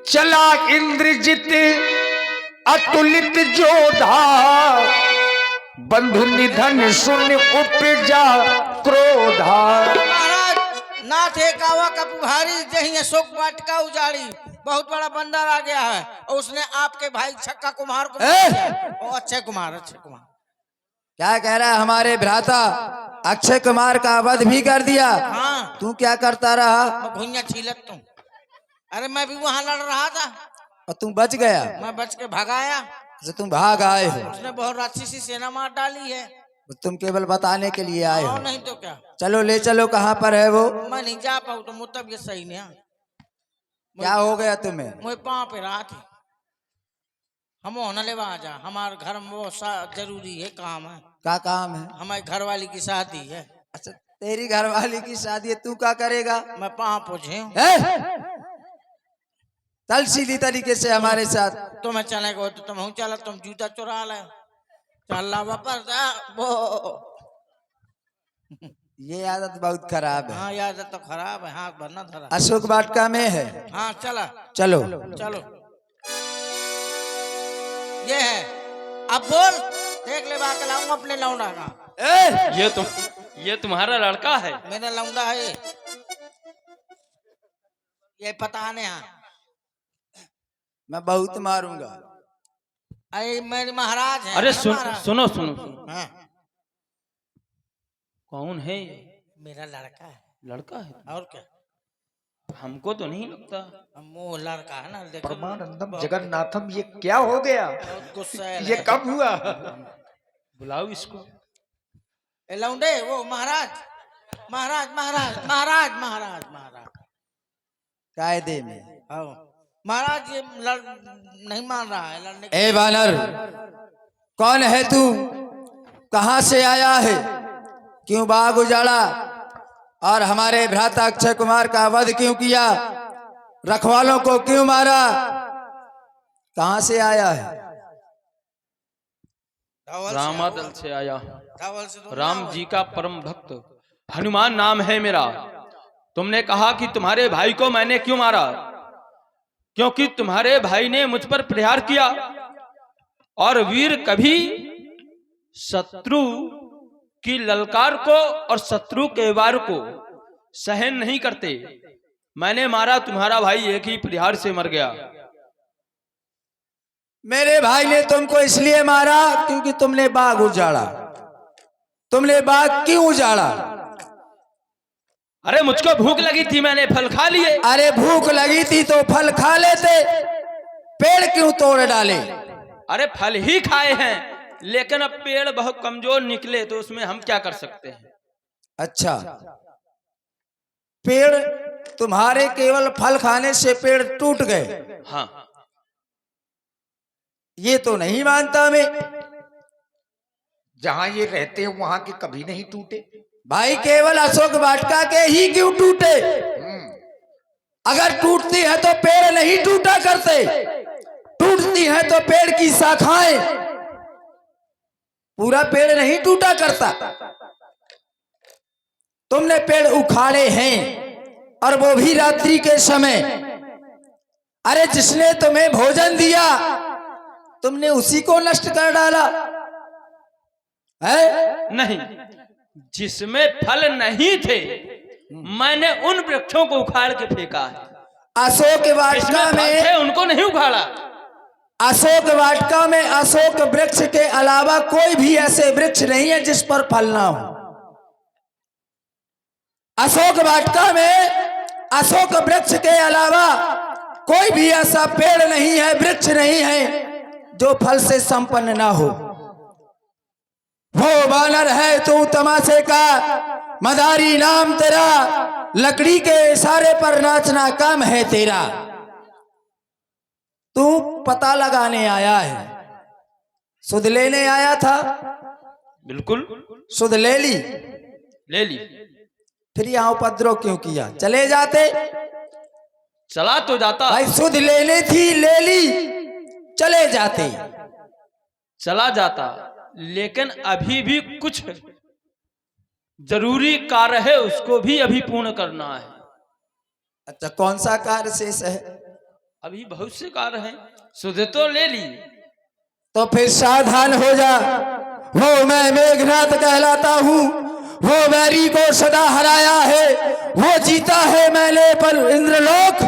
चला इंद्रजित अतुलित जोधा, बंधु निधन सुन उपजा क्रोधा। महाराज नाथ एकावा का पुहारी जही अशोक वाटिका उजाड़ी, बहुत बड़ा बंदर आ गया है और उसने आपके भाई छक्का कुमार को अक्षय कुमार क्या कह रहा है? हमारे भ्राता अक्षय कुमार का वध भी कर दिया। हाँ, तू क्या करता रहा? मैं भुइयां छीलत तू। अरे मैं भी वहां लड़ रहा था और तू बच गया? मैं बच के भगाया। तो तुम भाग आए हो? उसने बहुत राक्षसी सेना मार डाली है। तुम केवल बताने के लिए आए हो? नहीं तो क्या। चलो ले चलो, कहाँ पर है वो? मैं नहीं जा पाऊ तो मुझे तबीयत सही नहीं है। क्या हो गया तुम्हें? मुझे पाँव पे रहा थी। हम होने ले वहां जा, हमारे घर में वो जरूरी है काम है। क्या काम है? हमारी घरवाली की शादी है। अच्छा, तेरी घरवाली की शादी है, तू क्या करेगा? मैं पाँव पूछे चल सीधी तरीके से हमारे साथ। तो मैं चले गो तो तुम चला, तुम जूता चुरा ले। चल वापस वो ये आदत बहुत खराब है। हाँ याद तो खराब है। हाँ बनना धरा अशोक वाटिका में है। हाँ चला चलो चलो। ये है, अब बोल। देख ले बात लाऊंगा अपने लौंडा का। ये तुम्हारा लड़का है? मेरा लौंडा है ये पता नहीं। हाँ मैं बहुत मारूंगा। अरे मेरे महाराज है। अरे महाराज। सुनो सुनो सुनो, हाँ कौन है ये? मेरा लड़का है। लड़का है? और क्या, हमको तो नहीं लगता। वो लड़का है ना। देखो परमानंदम जगन्नाथम, ये क्या हो गया? बहुत गुस्सा ये है। कब हुआ? बुलाओ इसको। ए लौंडे, वो महाराज महाराज महाराज महाराज महाराज महाराज कायदे में। आओ महाराज। ये नहीं मान रहा है लड़ने ए बानर, कौन है तू? कहां से आया है? क्यों बाग उजाड़ा और हमारे भ्राता अक्षय कुमार का वध क्यों किया? रखवालों को क्यों मारा? कहां से आया है? रामादल से आया। तो राम जी का परम भक्त हनुमान नाम है मेरा। तुमने कहा कि तुम्हारे भाई को मैंने क्यों मारा? क्योंकि तुम्हारे भाई ने मुझ पर प्रहार किया और वीर कभी शत्रु की ललकार को और शत्रु के वार को सहन नहीं करते। मैंने मारा, तुम्हारा भाई एक ही प्रहार से मर गया। मेरे भाई ने तुमको इसलिए मारा क्योंकि तुमने बाग उजाड़ा। तुमने बाग क्यों उजाड़ा? अरे मुझको भूख लगी थी, मैंने फल खा लिए। अरे भूख लगी थी तो फल खा लेते, पेड़ क्यों तोड़ डाले? अरे फल ही खाए हैं, लेकिन अब पेड़ बहुत कमजोर निकले तो उसमें हम क्या कर सकते हैं। अच्छा, पेड़ तुम्हारे केवल फल खाने से पेड़ टूट गए? हाँ, ये तो नहीं मानता मैं। जहां ये रहते हैं वहां के कभी नहीं टूटे। भाई केवल अशोक वाटिका के ही क्यों टूटे? अगर टूटती है तो पेड़ नहीं टूटा करते। टूटती है तो पेड़ की शाखाएं, पूरा पेड़ नहीं टूटा करता। तुमने पेड़ उखाड़े हैं और वो भी रात्रि के समय। अरे जिसने तुम्हें भोजन दिया तुमने उसी को नष्ट कर डाला है? नहीं, जिसमें फल नहीं थे मैंने उन वृक्षों को उखाड़ के फेंका है। अशोक वाटिका में उनको नहीं उखाड़ा। अशोक वाटिका में अशोक वृक्ष के अलावा कोई भी ऐसे वृक्ष नहीं है जिस पर फल ना हो। अशोक वाटिका में अशोक वृक्ष के अलावा कोई भी ऐसा पेड़ नहीं है, वृक्ष नहीं है जो फल से संपन्न ना हो। वो बानर है तू तमाशे का, मदारी नाम तेरा, लकड़ी के इशारे पर नाचना काम है तेरा। तू पता लगाने आया है, सुध लेने आया था? बिल्कुल, सुध ले ली? ले ली। फिर यहाँ उपद्रव क्यों किया? चले जाते। चला तो जाता भाई सुध लेनी थी, ले ली, चले जाते। चला जाता, लेकिन अभी भी कुछ जरूरी कार्य है, उसको भी अभी पूर्ण करना है। अच्छा, कौन सा कार्य शेष है? अभी बहुत से कार्य हैं, सुध तो ले ली। तो फिर सावधान हो जा। वो मैं मेघनाथ कहलाता हूँ, वो बैरी को सदा हराया है, वो जीता है मैंने पर इंद्रलोक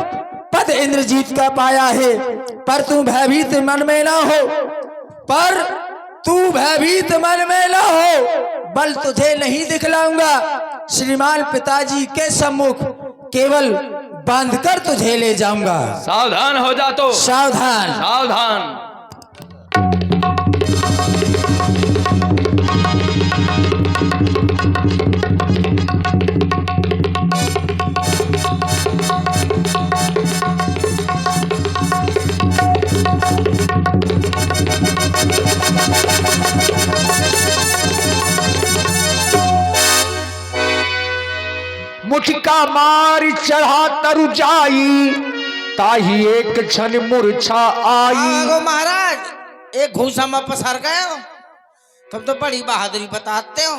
पद इंद्रजीत का पाया है। पर तू भयभीत मन में ना हो, पर तू भयभीत मन में ना हो, बल तुझे नहीं दिखलाऊंगा। श्रीमान पिताजी के सम्मुख केवल बांधकर तुझे ले जाऊंगा। सावधान हो जा। तो सावधान। सावधान। मुठका मारी चढ़ा तरु जाई, ताही एक क्षण मूर्छा आई। आगो महाराज, एक घूसा में पसर गए हो, तुम तो बड़ी बहादुरी बताते हो।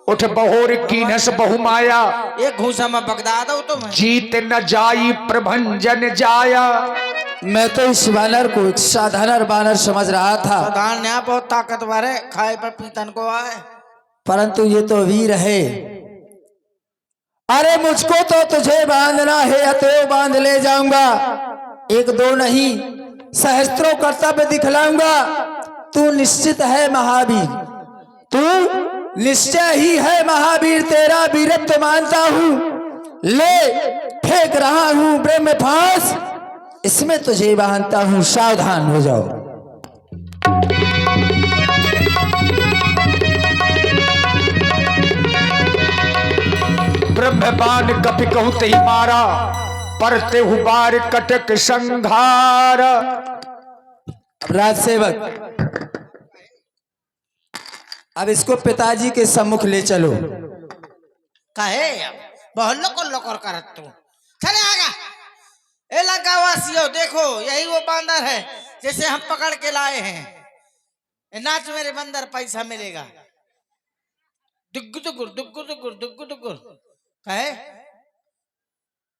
उठ बहोर कीनस बहुमाया, एक घूसा में बगदा दो तुम। जीत न जाई प्रभंजन जाया। मैं तो इस बानर को एक साधारण बानर समझ रहा था, प्रधान यहाँ बहुत ताकतवर है, खाए पर पीतन को आए। परंतु ये तो वीर है। अरे मुझको तो तुझे बांधना है, अतएव बांध ले जाऊंगा। एक दो नहीं, सहस्त्रों कर्तव्य दिखलाऊंगा। तू निश्चित है महावीर, तू निश्चय ही है महावीर। तेरा वीरत्व मानता हूँ, ले फेंक रहा हूँ ब्रह्म फांस, इसमें तुझे बांधता हूँ। सावधान हो जाओ। ब्रह्मबान कपि कहु ते मारा, परते हुबार कटक संघार। राजसेवक, अब इसको पिताजी के सम्मुख ले चलो। कहे बहुत लोकर लोकर करत तू। चले आगा। ए लगा वासियों, देखो यही वो बांदर है जिसे हम पकड़ के लाए हैं। ए नाच मेरे बंदर, पैसा मिलेगा। दुग्गु दुगुर दुग्गु दुगुर दुग्गु दुगुर। कहे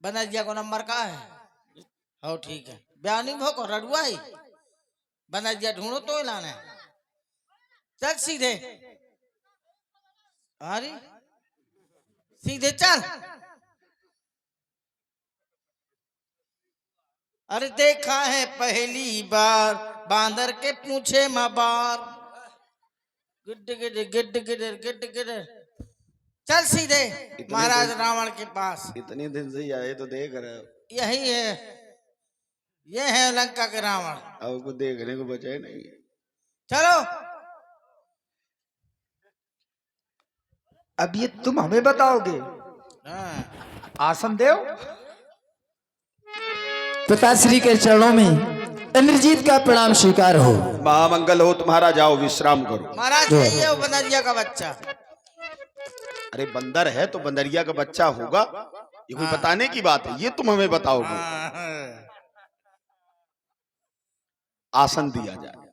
बनर्जिया को नंबर का है? हो ठीक है, ब्यानी भोको रडुआ ही बनर्जिया ढूंढो तो लाना। चल सीधे, अरे सीधे चल। अरे देखा है पहली बार बांदर के पूछे माबार। गिड गिड गिड गिड गिड गिड। चल सीधे महाराज रावण के पास। इतने दिन से आए तो देख रहे हो। यही है, ये है लंका के रावण। अब को देखने को बचा ही नहीं है। चलो। अब ये तुम हमें बताओगे? हाँ। आसन देव। पिताश्री के चरणों में इंद्रजीत का प्रणाम स्वीकार हो। महामंगल हो तुम्हारा, जाओ विश्राम करो। महाराज यही है वो बनरिया का बच्चा। अरे बंदर है तो बंदरिया का बच्चा होगा, ये कोई बताने की बात है? ये तुम हमें बताओगे। आसन दिया जाए।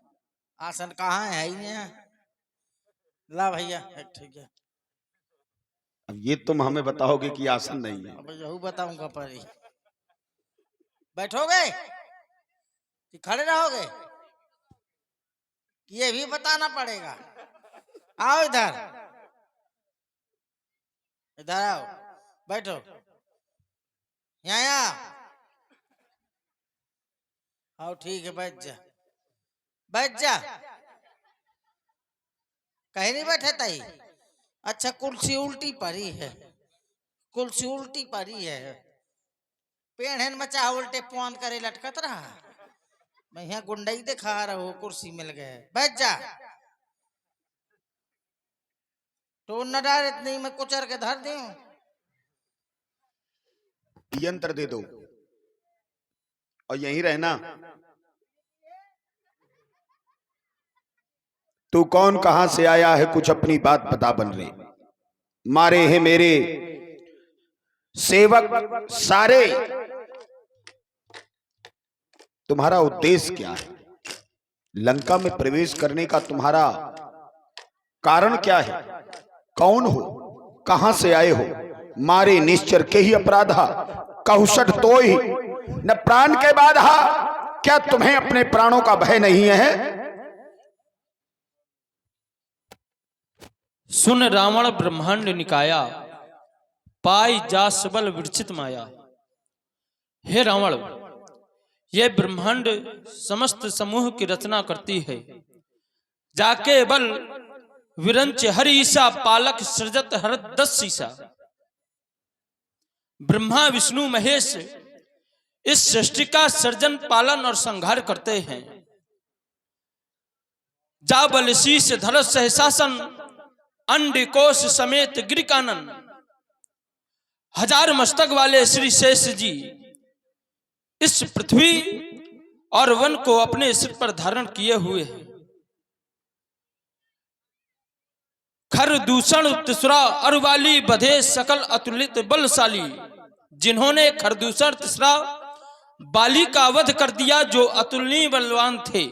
आसन कहाँ है ही नहीं। ला भैया, ठीक है। अब ये तुम हमें बताओगे कि आसन नहीं है। अब यही बताऊंगा पर ही। बैठोगे कि खड़े रहोगे, ये भी बताना पड़ेगा। आओ इधर, इधर आओ, बैठो। यहाँ आओ, ठीक है, बैठ जा, बैठ जा। कहीं नहीं बैठे ताई? अच्छा, कुर्सी उल्टी पड़ी है, कुर्सी उल्टी पड़ी है। पेड़ मचा उल्टे पौन करे लटकत रहा। मैं यहाँ गुंडई दिखा रहा हूँ, कुर्सी मिल गए। बैठ जा। तो न डार इतनी मैं कुचर के धर दूं। यंत्र दे दो और यहीं रहना। तू कौन, कहां से आया है, कुछ अपनी बात बता बन रहे। मारे हैं मेरे सेवक सारे, तुम्हारा उद्देश्य क्या है? लंका में प्रवेश करने का तुम्हारा कारण क्या है? कौन हो, कहां से आए हो? मारे निश्चर के ही अपराधा, कहूसठ तो ही न प्राण के बाधा, क्या तुम्हें अपने प्राणों का भय नहीं है? सुन रावण ब्रह्मांड निकाया, पाई जा सबल विरचित माया। हे रावण, ये ब्रह्मांड समस्त समूह की रचना करती है। जाके बल विरंच हर ईसा, पालक सृजत हर 10 शीशा। ब्रह्मा विष्णु महेश इस सृष्टि का सर्जन पालन और संहार करते हैं। जा बल शीश धर सहशासन, अंड कोश समेत गिर कानन। 1000 मस्तक वाले श्री शेष जी इस पृथ्वी और वन को अपने सिर पर धारण किए हुए हैं। खर दूषण तिसरा अरुवाली, बधे सकल अतुलित बलशाली। जिन्होंने खरदूषण तिसरा बाली का वध कर दिया, जो अतुलनीय बलवान थे,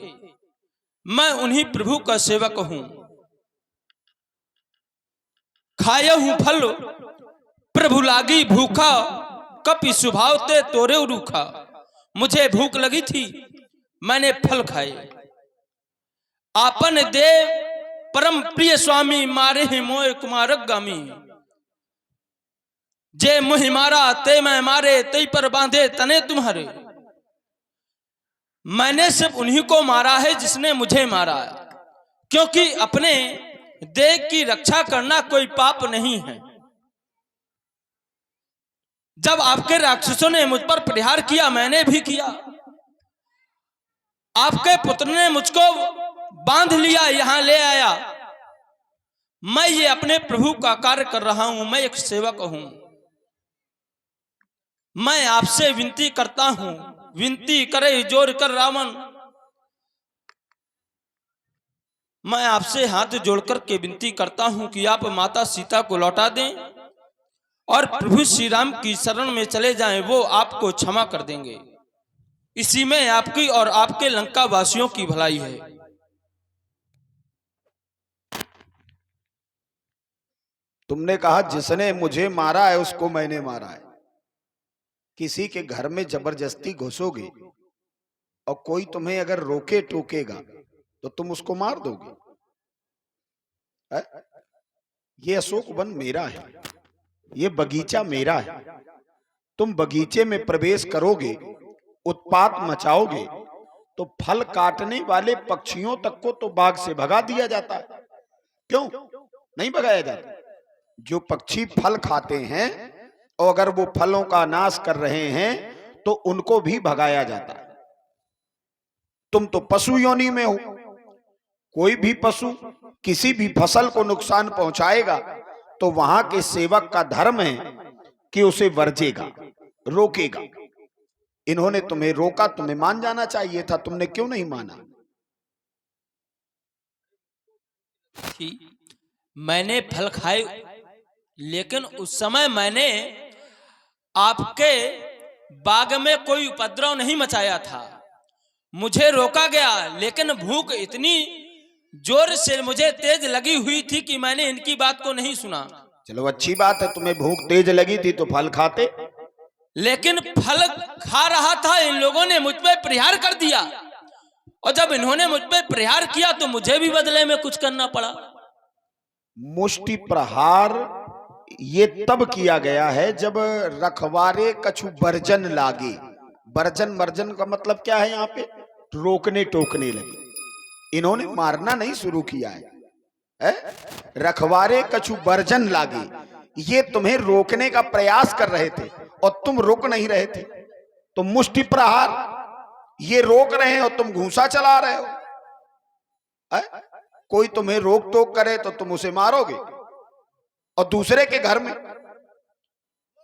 मैं उन्हीं प्रभु का सेवक हूं। खाया हूं फल प्रभु लागी भूखा, कपि स्वभाव ते तोरे रूखा। मुझे भूख लगी थी, मैंने फल खाए। आपन देव परम प्रिय स्वामी, मारे ही मोय कुमारक गामी। जे मुहि मारा ते मैं मारे, तई पर बांधे तने तुम्हारे। मैंने सिर्फ उन्हीं को मारा है जिसने मुझे मारा, क्योंकि अपने देह की रक्षा करना कोई पाप नहीं है। जब आपके राक्षसों ने मुझ पर प्रहार किया, मैंने भी किया। आपके पुत्र ने मुझको बांध लिया, यहां ले आया। मैं ये अपने प्रभु का कार्य कर रहा हूं, मैं एक सेवक हूं। मैं आपसे विनती करता हूं, विनती करे जोर कर रावण। मैं आपसे हाथ जोड़कर के विनती करता हूं कि आप माता सीता को लौटा दें और प्रभु श्री राम की शरण में चले जाएं, वो आपको क्षमा कर देंगे। इसी में आपकी और आपके लंका वासियों की भलाई है। तुमने कहा जिसने मुझे मारा है उसको मैंने मारा है। किसी के घर में जबरदस्ती घुसोगे और कोई तुम्हें अगर रोके टोकेगा तो तुम उसको मार दोगे? ये अशोक वन मेरा है, ये बगीचा मेरा है। तुम बगीचे में प्रवेश करोगे, उत्पात मचाओगे, तो फल काटने वाले पक्षियों तक को तो बाग से भगा दिया जाता है। क्यों नहीं भगाया जाता? जो पक्षी फल खाते हैं और अगर वो फलों का नाश कर रहे हैं तो उनको भी भगाया जाता है। तुम तो पशु योनि में हो। कोई भी पशु किसी भी फसल को नुकसान पहुंचाएगा तो वहां के सेवक का धर्म है कि उसे वर्जेगा, रोकेगा। इन्होंने तुम्हें रोका, तुम्हें मान जाना चाहिए था, तुमने क्यों नहीं माना? मैंने फल खाए, लेकिन उस समय मैंने आपके बाग में कोई उपद्रव नहीं मचाया था। मुझे रोका गया, लेकिन भूख इतनी जोर से मुझे तेज लगी हुई थी कि मैंने इनकी बात को नहीं सुना। चलो अच्छी बात है, तुम्हें भूख तेज लगी थी तो फल खाते। लेकिन फल खा रहा था, इन लोगों ने मुझ पे प्रहार कर दिया, और जब इन्होंने मुझ पे प्रहार किया तो मुझे भी बदले में कुछ करना पड़ा। मुष्टि प्रहार ये तब किया गया है जब रखवारे कछु बर्जन लागे। बर्जन बर्जन का मतलब क्या है? यहाँ पे रोकने टोकने लगे। इन्होंने मारना नहीं शुरू किया है। रखवारे कछु बर्जन लागे, ये तुम्हें रोकने का प्रयास कर रहे थे और तुम रोक नहीं रहे थे। तो मुष्टि प्रहार ये रोक रहे हैं और तुम घूंसा चला रहे हो। कोई तुम्हें रोक टोक करे तो तुम उसे मारोगे। और दूसरे के घर में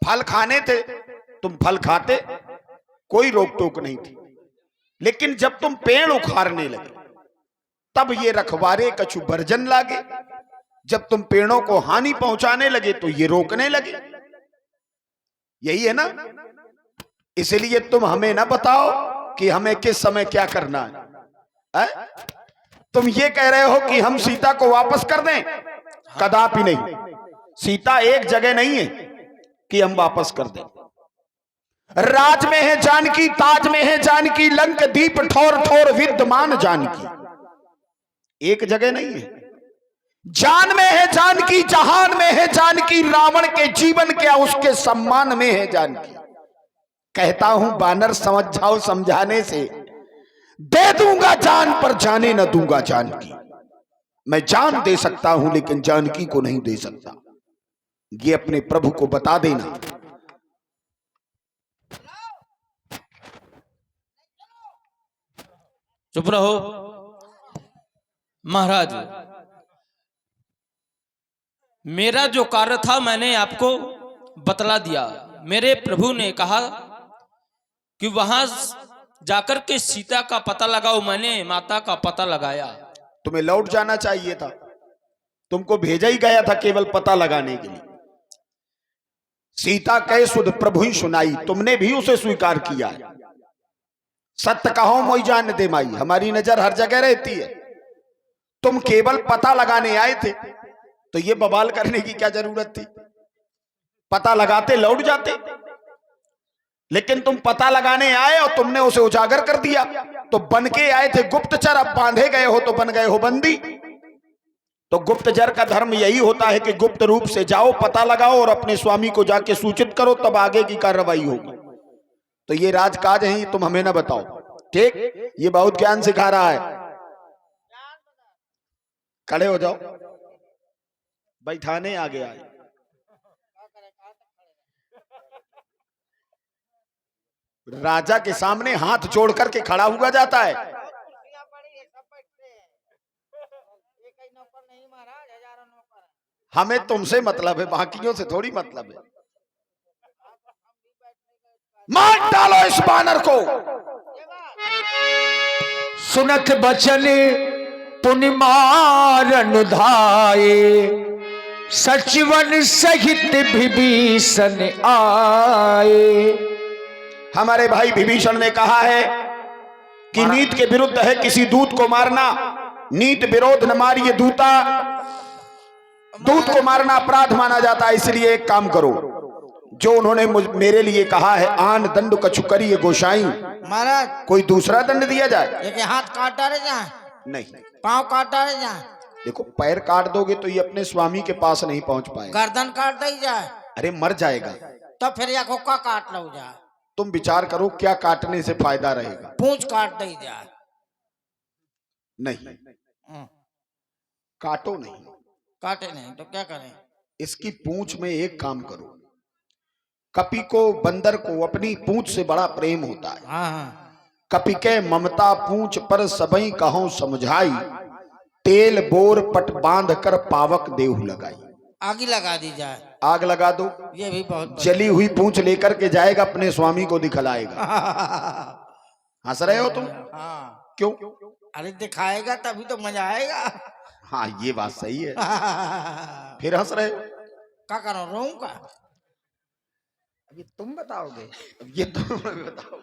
फल खाने थे, तुम फल खाते, कोई रोक टोक नहीं थी। लेकिन जब तुम पेड़ उखाड़ने लगे तब ये रखवारे कछु बर्जन लागे। जब तुम पेड़ों को हानि पहुंचाने लगे तो ये रोकने लगे। यही है ना? इसलिए तुम हमें ना बताओ कि हमें किस समय क्या करना है। तुम ये कह रहे हो कि हम सीता को वापस कर दें? कदापि नहीं। सीता एक जगह नहीं है कि हम वापस कर दें। राज में है जानकी, ताज में है जानकी, लंक दीप ठोर ठोर विद्यमान जानकी। एक जगह नहीं है। जान में है जानकी, जहान में है जानकी, रावण के जीवन क्या उसके सम्मान में है जानकी। कहता हूं बानर समझ जाओ समझाने से, दे दूंगा जान पर जाने न दूंगा जानकी। मैं जान दे सकता हूं लेकिन जानकी को नहीं दे सकता। ये अपने प्रभु को बता देना। चुप रहो महाराज, मेरा जो कार्य था मैंने आपको बतला दिया। मेरे प्रभु ने कहा कि वहां जाकर के सीता का पता लगाओ। मैंने माता का पता लगाया। तुम्हें लौट जाना चाहिए था। तुमको भेजा ही गया था केवल पता लगाने के लिए। सीता कहे सुध प्रभु ही सुनाई, तुमने भी उसे स्वीकार किया है। सत्य कहो मोई जान दे माई, हमारी नजर हर जगह रहती है। तुम केवल पता लगाने आए थे तो ये बवाल करने की क्या जरूरत थी? पता लगाते लौट जाते। लेकिन तुम पता लगाने आए और तुमने उसे उजागर कर दिया। तो बन के आए थे गुप्तचर, अब बांधे गए हो तो बन गए हो बंदी। तो गुप्तचर का धर्म यही होता है कि गुप्त रूप से जाओ, पता लगाओ और अपने स्वामी को जाके सूचित करो, तब आगे की कार्रवाई होगी। तो ये राजकाज है, ये तुम हमें ना बताओ। ठीक, ये बहुत ज्ञान सिखा रहा है। खड़े हो जाओ, बैठाने आ गया है। राजा के सामने हाथ जोड़ करके खड़ा हुआ जाता है। हमें तुमसे मतलब है, बाकियों से थोड़ी मतलब है। मार डालो इस बानर को। सुनत बचन पुनि मारन धाये, सचिवन सहित विभीषण आए। हमारे भाई विभीषण ने कहा है कि नीति के विरुद्ध है किसी दूत को मारना। नीति विरोध न मारिए दूता, दूत को मारना अपराध माना जाता है। इसलिए एक काम करो, जो उन्होंने मेरे लिए कहा है, आन दंड कछु करिए गोसाई। महाराज कोई दूसरा दंड दिया जाए? एक हाथ काट डाले जाए, नहीं। पाँव काट डाले जाए, देखो पैर काट दोगे तो ये अपने स्वामी के पास नहीं पहुंच पाएगा। गर्दन काट दी जाए, अरे मर जाएगा। तो फिर या खोखा काट लो जाए। तुम विचार करो क्या काटने से फायदा रहेगा। पूंछ काट दी जाए। नहीं, काटो नहीं। काटे नहीं तो क्या करें? इसकी पूंछ में एक काम करो। कपि को, बंदर को अपनी पूंछ से बड़ा प्रेम होता है। हाँ। कपि के ममता पूंछ पर सबई कहो समझाई, तेल बोर पट बांध कर पावक देहु लगाई। आग लगा दी जाए। आग लगा दो। ये भी बहुत जली हुई पूंछ लेकर के जाएगा, अपने स्वामी को दिखलाएगा। हंस रहे हो तुम? हाँ। क्यों? अरे दिखाएगा तभी तो मजा आएगा। हाँ ये बात सही है। फिर हंस रहे हो? क्या करो, रोऊं का? ये तुम बताओगे? अब ये तुम बताओ।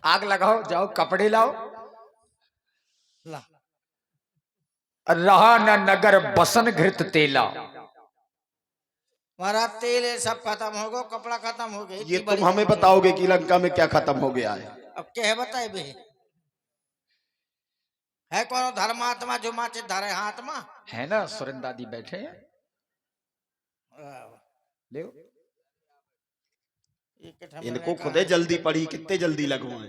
आग लगाओ, जाओ कपड़े लाओ। ला। रहा न नगर बसन घृत तेला। हमारा तेल ये सब खत्म हो गया, कपड़ा खत्म हो गया। ये तुम हमें बताओगे कि लंका में क्या खत्म हो गया है? अब क्या है बताए बे? है कौन धर्मात्मा जो माचे धरे हाथ में? है ना, सुरेंद्र दादी बैठे हैं। ले इनको खुदे जल्दी पड़ी, कितने जल्दी लगवाए।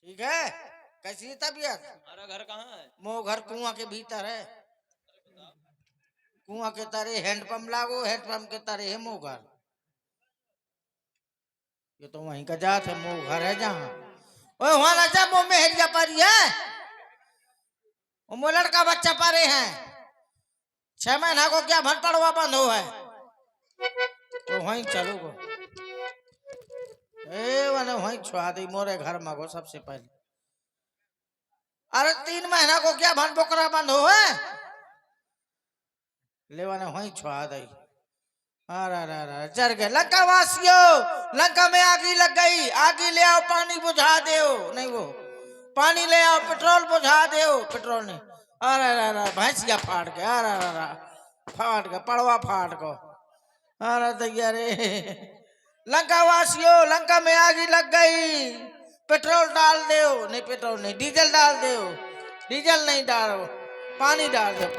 ठीक है। कैसी तबीयत? हमारा घर कहाँ है? मो घर कुआं के भीतर है। कुआं के तारे हैंडपंप लागो, हैंडपंप के तारे है मो घर। ये तो वहीं का जात है, मो घर है जहाँ। ओए वहां ना जा, मो मेहरिया पारी है। वो लड़का बच्चा पारे हैं। 6 महीना को क्या भर पड़वा बंद हो है, तो वहीं चलो गो। वने वहीं छुआ दी मोरे घर में गो सबसे पहले। अरे 3 महीना को क्या भन बोकरा बंद हो है, ले वने वहीं छुआ दी। अरे चढ़ गए लंका वासियों, लंका में आगी लग गई। आगी ले आओ, पानी बुझा दो। नहीं वो पानी ले आओ, पेट्रोल बुझा दो। पेट्रोल नहीं, अरे अरे भैंसिया फाट गया, अरे अरे फाट गया, पड़वा फाट गो। अरे दैया रे, लंका वासियों, लंका में आग लग गई, पेट्रोल डाल दो। नहीं पेट्रोल नहीं, डीजल डाल दो। डीजल नहीं डालो, पानी डाल दो।